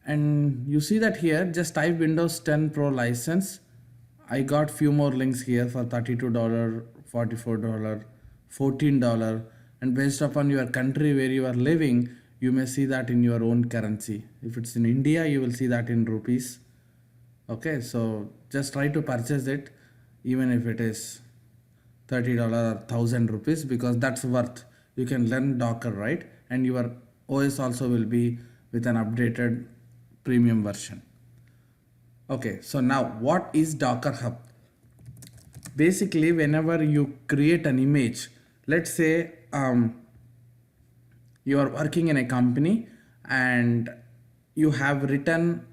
And you see that here, just type Windows 10 Pro license. I got few more links here for $32, $44, $14, and based upon your country where you are living, you may see that in your own currency. If it's in India, you will see that in rupees. Okay, so just try to purchase it, even if it is $30 or 1000 rupees, because that's worth. You can learn Docker, right? And your OS also will be with an updated premium version. Okay, so now what is Docker Hub? Basically, whenever you create an image, let's say you are working in a company and you have written,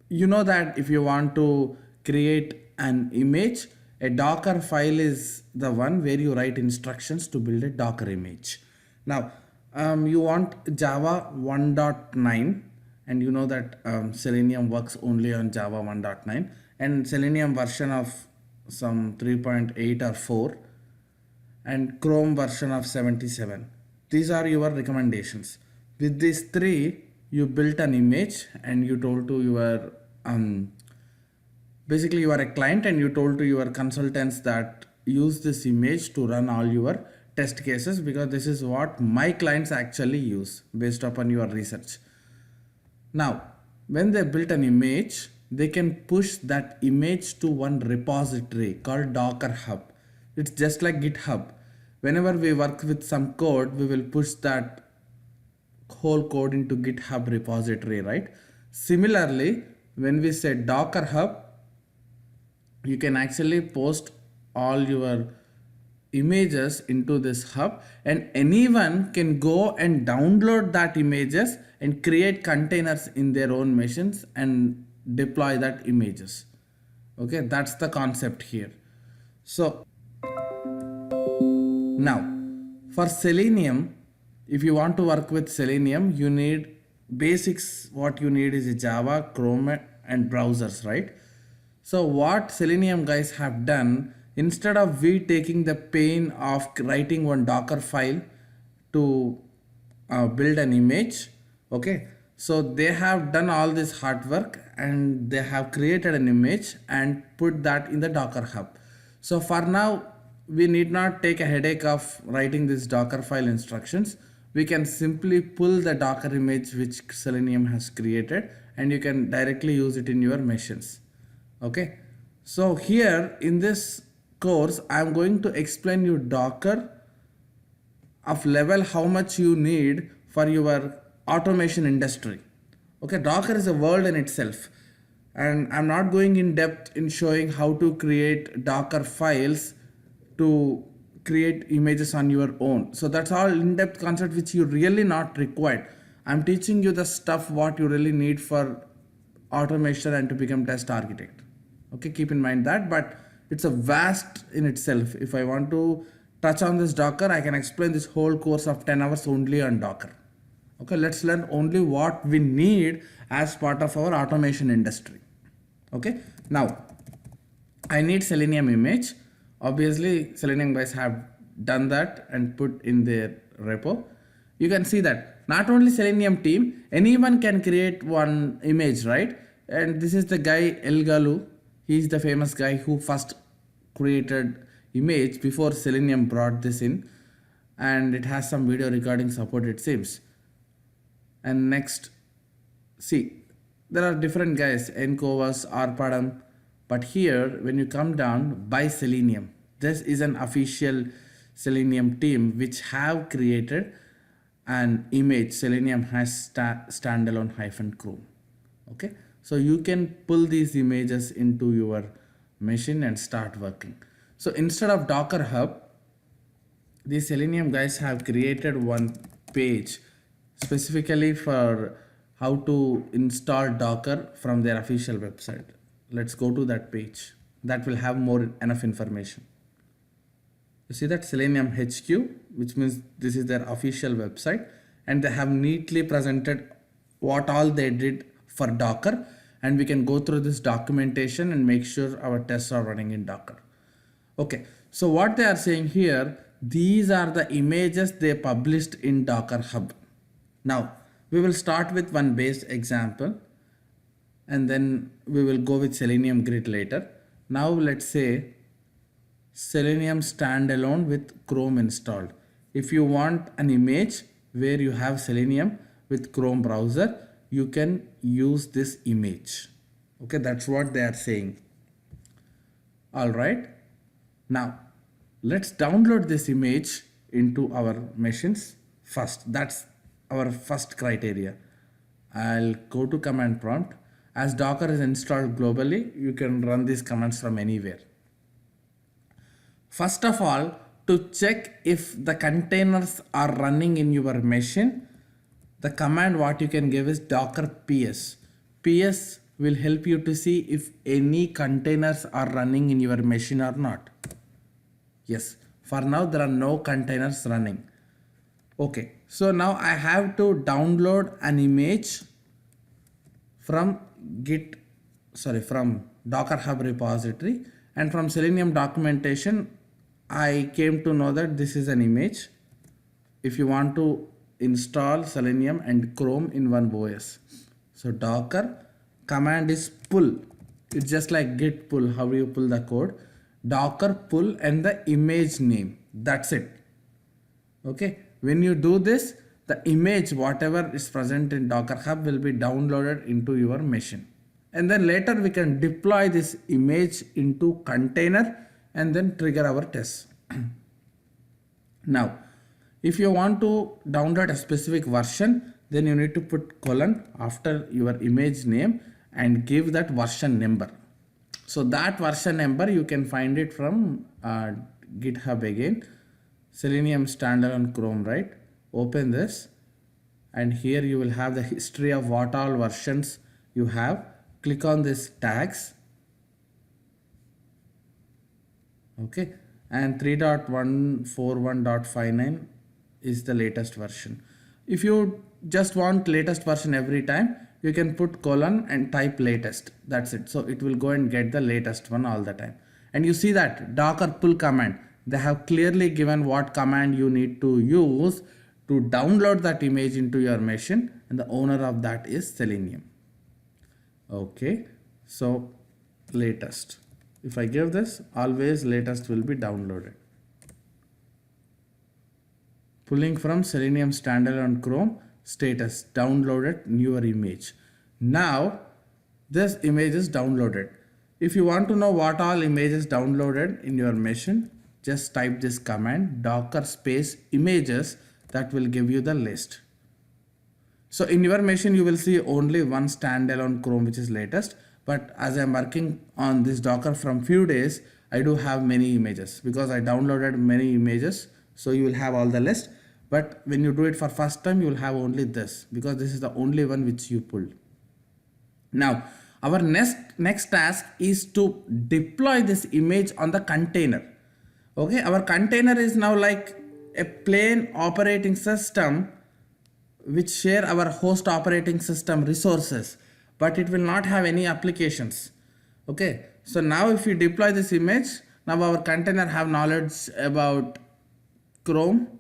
you know that if you want to create an image, a Docker file is the one where you write instructions to build a Docker image. Now, you want Java 1.9, and you know that Selenium works only on Java 1.9, and Selenium version of some 3.8 or 4, and Chrome version of 77. These are your recommendations. With these three, you built an image and you told to your basically you are a client and you told to your consultants that use this image to run all your test cases, because this is what my clients actually use based upon your research. Now, when they built an image, they can push that image to one repository called Docker Hub. It's just like GitHub. Whenever we work with some code, we will push that whole code into GitHub repository, right? Similarly, when we say Docker Hub, you can actually post all your images into this hub, and anyone can go and download that images and create containers in their own machines and deploy that images. Okay, that's the concept here. So now for Selenium, if you want to work with Selenium, you need basics. What you need is Java, Chrome, and browsers, right? So what Selenium guys have done, instead of we taking the pain of writing one Docker file to build an image, okay, so they have done all this hard work and they have created an image and put that in the Docker Hub. So for now, we need not take a headache of writing this Docker file instructions. We can simply pull the Docker image which Selenium has created, and you can directly use it in your machines. Okay, so here in this course, I'm going to explain you Docker of level how much you need for your automation industry. Okay, Docker is a world in itself, and I'm not going in depth in showing how to create Docker files to create images on your own. So that's all in-depth concept which you really not required. I'm teaching you the stuff what you really need for automation and to become test architect. Okay, keep in mind that, but it's a vast in itself. If I want to touch on this Docker, I can explain this whole course of 10 hours only on Docker. Okay, let's learn only what we need as part of our automation industry. Okay, now I need Selenium image. Obviously, Selenium guys have done that and put in their repo. You can see that not only Selenium team, anyone can create one image, right? And this is the guy Elgalu. He's the famous guy who first created image before Selenium brought this in, and it has some video recording support, it seems. And next, see, there are different guys, Enkovas, Arpadam, but here when you come down by Selenium, this is an official Selenium team which have created an image. Selenium has standalone -Chrome. Okay, so you can pull these images into your machine and start working. So instead of Docker Hub, the Selenium guys have created one page specifically for how to install Docker from their official website. Let's go to that page. That will have enough information. You see that Selenium HQ, which means this is their official website, and they have neatly presented what all they did for Docker, and we can go through this documentation and make sure our tests are running in Docker. Okay, so what they are saying here, these are the images they published in Docker Hub. Now, We will start with one base example and then we will go with Selenium Grid later. Now let's say Selenium standalone with Chrome installed. If you want an image where you have Selenium with Chrome browser, you can use this image. Okay, that's what they are saying. All right. Now let's download this image into our machines first. That's our first criteria. I'll go to command prompt. As Docker is installed globally, you can run these commands from anywhere. First of all, to check if the containers are running in your machine, the command what you can give is docker ps. ps will help you to see if any containers are running in your machine or not. Yes, for now there are no containers running. Okay, so now I have to download an image from from Docker Hub repository, and from Selenium documentation I came to know that this is an image. If you want to install Selenium and Chrome in one OS, so Docker command is pull. It's just like git pull, how you pull the code. Docker pull and the image name, that's it. Okay, when you do this, the image whatever is present in Docker Hub will be downloaded into your machine, and then later we can deploy this image into container and then trigger our tests. Now if you want to download a specific version, then you need to put colon after your image name and give that version number. So that version number you can find it from GitHub again. Selenium standalone Chrome, right? Open this and here you will have the history of what all versions you have. Click on this tags. Okay, and 3.141.59 is the latest version. If you just want latest version every time, you can put colon and type latest. That's it. So it will go and get the latest one all the time. And you see that docker pull command, they have clearly given what command you need to use to download that image into your machine, and the owner of that is Selenium. Okay, so latest. If I give this, always latest will be downloaded. Pulling from Selenium standalone Chrome, status downloaded newer image. Now this image is downloaded. If you want to know what all images downloaded in your machine, just type this command docker space images. That will give you the list. So in your machine you will see only one standalone Chrome which is latest, but as I'm working on this Docker from few days, I do have many images because I downloaded many images. So you will have all the list, but when you do it for first time you will have only this because this is the only one which you pulled. Now our next task is to deploy this image on the container. Okay, our container is now like a plain operating system which share our host operating system resources, but it will not have any applications. Okay, so now if you deploy this image, now our container have knowledge about Chrome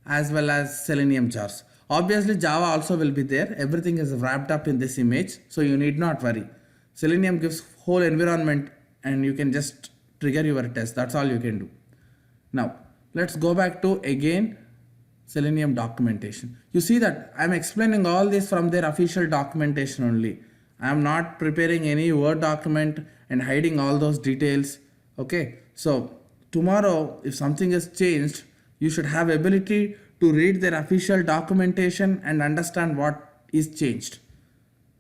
as well as Selenium jars. Obviously Java also will be there. Everything is wrapped up in this image, so you need not worry. Selenium gives whole environment and you can just trigger your test. That's all you can do. Now let's go back to again Selenium documentation. You see that I'm explaining all this from their official documentation only. I'm not preparing any Word document and hiding all those details. Okay, so tomorrow if something is changed, you should have ability to read their official documentation and understand what is changed.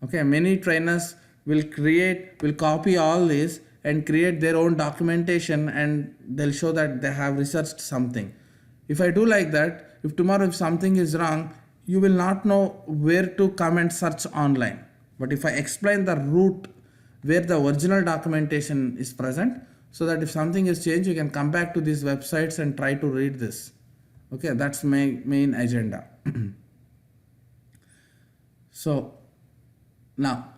Okay, many trainers will copy all this and create their own documentation and they'll show that they have researched something. If I do like that, if tomorrow if something is wrong, you will not know where to come and search online. But if I explain the route where the original documentation is present, so that if something is changed, you can come back to these websites and try to read this. Okay, that's my main agenda. So now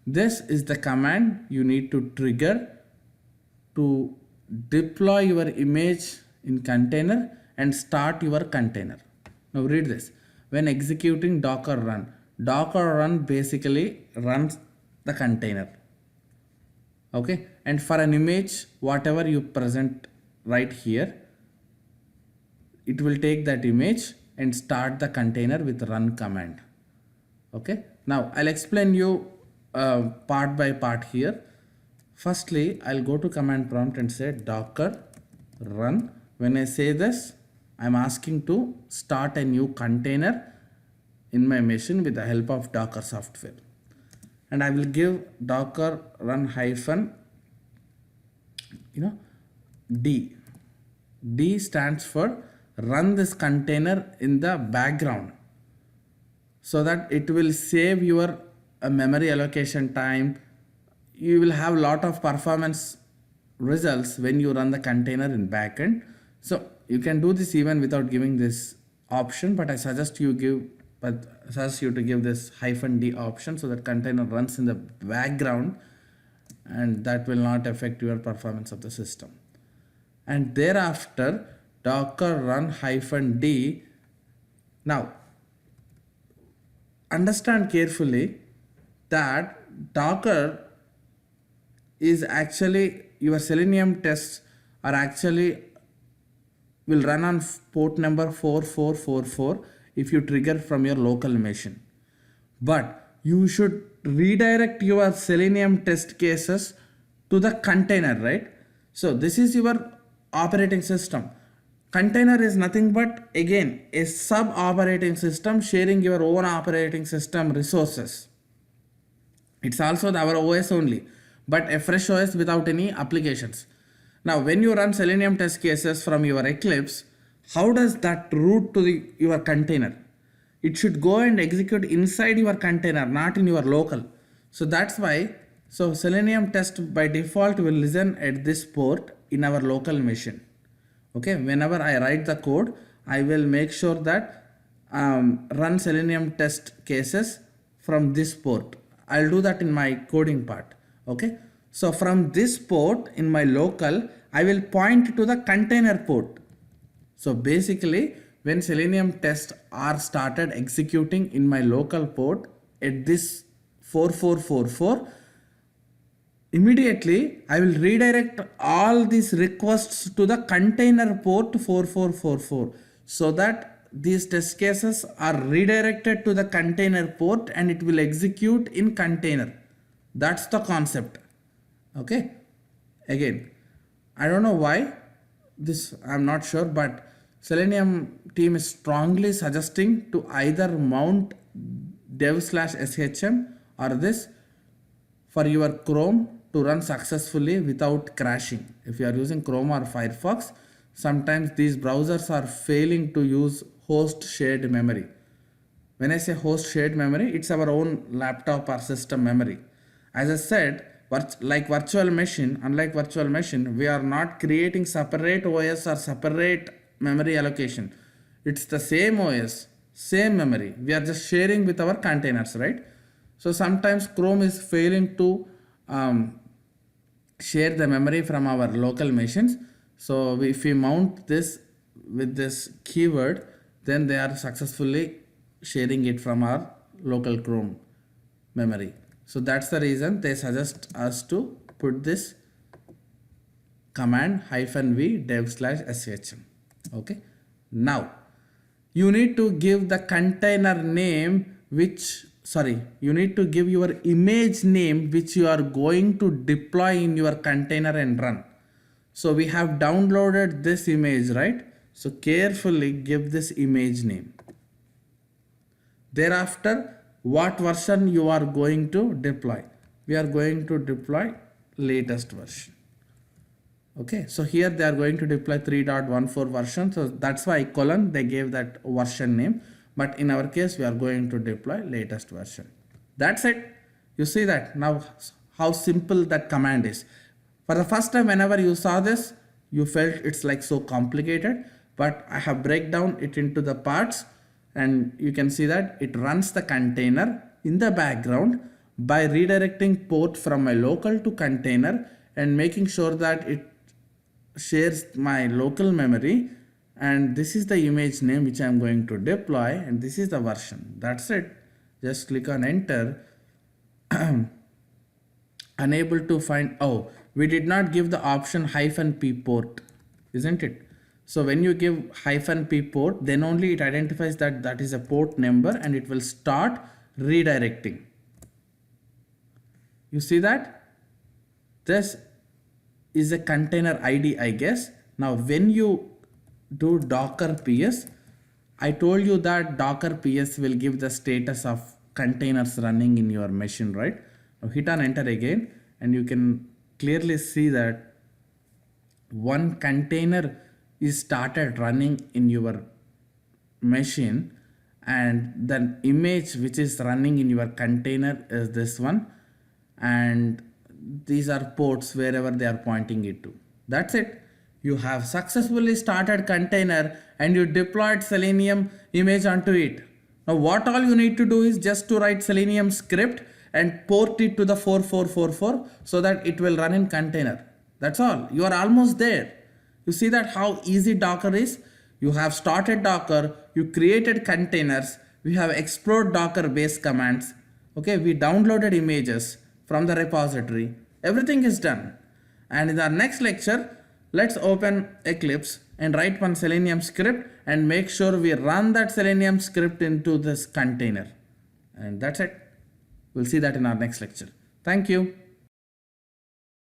this is the command you need to trigger to deploy your image in container and start your container. Now read this. when executing Docker run. Docker run basically runs the container. Okay, and for an image, whatever you present right here, it will take that image and start the container with run command. Okay, now I'll explain you part by part here. Firstly, I'll go to command prompt and say docker run. When I say this, I'm asking to start a new container in my machine with the help of Docker software. And I will give docker run hyphen, D. D stands for run this container in the background, so that it will save your memory allocation time. You will have a lot of performance results when you run the container in backend. So you can do this even without giving this option, but I suggest you to give this -d option, so that container runs in the background and that will not affect your performance of the system. And thereafter docker run -d. Now understand carefully that Docker is actually, your Selenium tests are actually will run on port number 4444 if you trigger from your local machine. But you should redirect your Selenium test cases to the container, right? So this is your operating system. Container is nothing but, again, a sub operating system sharing your own operating system resources. It's also our OS only, but a fresh OS without any applications. Now, when you run Selenium test cases from your Eclipse, how does that route to your container? It should go and execute inside your container, not in your local. So that's why, Selenium test by default will listen at this port in our local machine. Okay, whenever I write the code, I will make sure that run Selenium test cases from this port. I'll do that in my coding part. Okay, so from this port in my local, I will point to the container port. So basically, when Selenium tests are started executing in my local port at this 4444, immediately I will redirect all these requests to the container port 4444, so that these test cases are redirected to the container port and it will execute in container. That's the concept. Okay, again, I don't know why this, I'm not sure, but Selenium team is strongly suggesting to either mount dev/shm or this for your Chrome to run successfully without crashing. If you are using Chrome or Firefox, sometimes these browsers are failing to use host shared memory. When I say host shared memory, it's our own laptop or system memory. As I said, unlike virtual machine, we are not creating separate OS or separate memory allocation. It's the same OS, same memory. We are just sharing with our containers, right? So sometimes Chrome is failing to share the memory from our local machines. So if we mount this with this keyword, then they are successfully sharing it from our local Chrome memory. So that's the reason they suggest us to put this command -v dev/shm. Okay. Now you need to give the container name you need to give your image name which you are going to deploy in your container and run. So we have downloaded this image, right? So carefully give this image name. Thereafter, what version you are going to deploy? We are going to deploy latest version. Okay, so here they are going to deploy 3.14 version. So that's why they gave that version name. But in our case, we are going to deploy latest version. That's it. You see that now how simple that command is. For the first time, whenever you saw this, you felt it's like so complicated, but I have break down it into the parts and you can see that it runs the container in the background by redirecting port from my local to container and making sure that it shares my local memory and this is the image name which I'm going to deploy, and this is the version. That's it. Just click on enter. Unable to find, oh, we did not give the option -p port, isn't it? So when you give -p port, then only it identifies that that is a port number and it will start redirecting. You see that? This is a container ID, I guess. Now when you do docker ps, I told you that docker ps will give the status of containers running in your machine, right? Now hit on enter again and you can clearly see that one container is started running in your machine, and the image which is running in your container is this one, and these are ports wherever they are pointing it to. That's it. You have successfully started container and you deployed Selenium image onto it. Now what all you need to do is just to write Selenium script and port it to the 4444 so that it will run in container. That's all. You are almost there. You see that how easy Docker is? You have started Docker, you created containers, we have explored Docker base commands. Okay, we downloaded images from the repository. Everything is done. And in our next lecture, let's open Eclipse and write one Selenium script and make sure we run that Selenium script into this container. And that's it. We'll see that in our next lecture. Thank you.